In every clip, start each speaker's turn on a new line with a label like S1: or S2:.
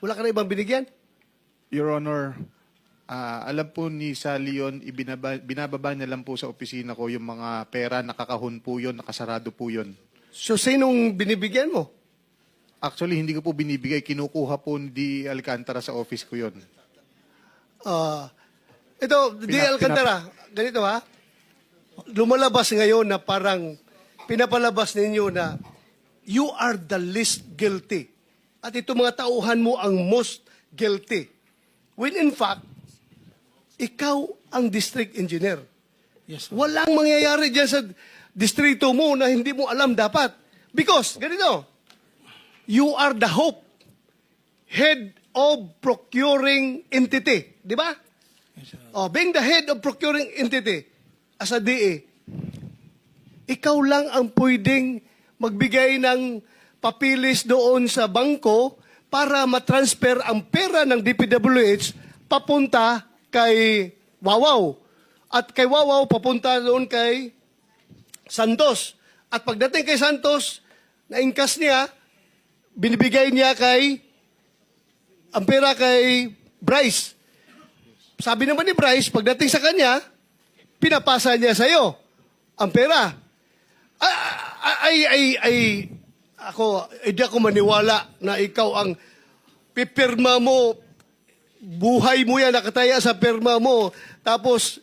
S1: Wala ka na ibang binigyan?
S2: Your Honor, alam po ni Sally yun, binababa niya lang po sa opisina ko yung mga pera, nakakahon po yun, nakasarado po yun.
S1: So, sinong binibigyan mo?
S2: Actually, hindi ko po binibigay, kinukuha po ni D. Alcantara sa office ko yun.
S1: Ito, Di Alcantara, ganito ha. Lumalabas ngayon na parang pinapalabas ninyo na you are the least guilty. At ito mga tauhan mo ang most guilty. When in fact, ikaw ang district engineer.
S3: Yes, sir.
S1: Walang mangyayari dyan sa distrito mo na hindi mo alam dapat. Because, ganito, you are the hope, head of procuring entity. Di ba?
S3: Yes, sir.
S1: Being the head of procuring entity, as a DA, ikaw lang ang pwedeng magbigay ng papilis doon sa bangko para matransfer ang pera ng DPWH papunta kay Wawaw. At kay Wawaw papunta doon kay Santos. At pagdating kay Santos, na-ingkas niya, binibigay niya ang pera kay Bryce. Sabi naman ni Bryce, pagdating sa kanya, pinapasa niya sa'yo ang pera. Hindi ako maniwala na ikaw ang pipirma mo, buhay mo yan, nakataya sa pirma mo, tapos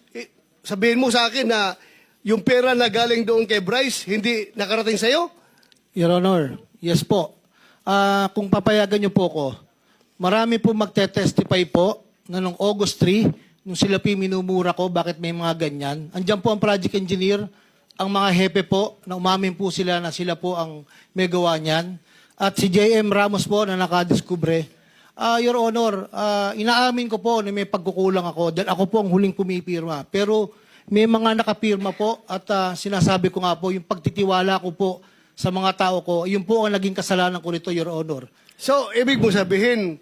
S1: sabihin mo sa akin na yung pera na galing doon kay Bryce, hindi nakarating sa'yo?
S3: Your Honor, yes po. Kung papayagan niyo po ko, marami po magte-testify po na noong August 3, nung sila po minumura ko, bakit may mga ganyan. Andiyan po ang project engineer, ang mga hepe po, na umamin po sila na sila po ang may gawa niyan. At si J.M. Ramos po na nakadiskubre. Your Honor, inaamin ko po na may pagkukulang ako dahil ako po ang huling pumipirma. Pero may mga nakapirma po at sinasabi ko nga po, yung pagtitiwala ko po sa mga tao ko, yun po ang naging kasalanan ko nito, Your Honor.
S1: So, ibig mo sabihin,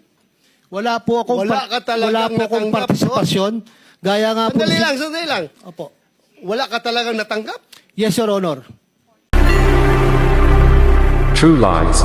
S3: wala po akong
S1: wala ka talagang natanggap,
S3: partisipasyon. Gaya nga po.
S1: Sandali lang.
S3: Opo.
S1: Wala ka talagang natanggap?
S3: Yes, Your Honor.
S4: True Lies.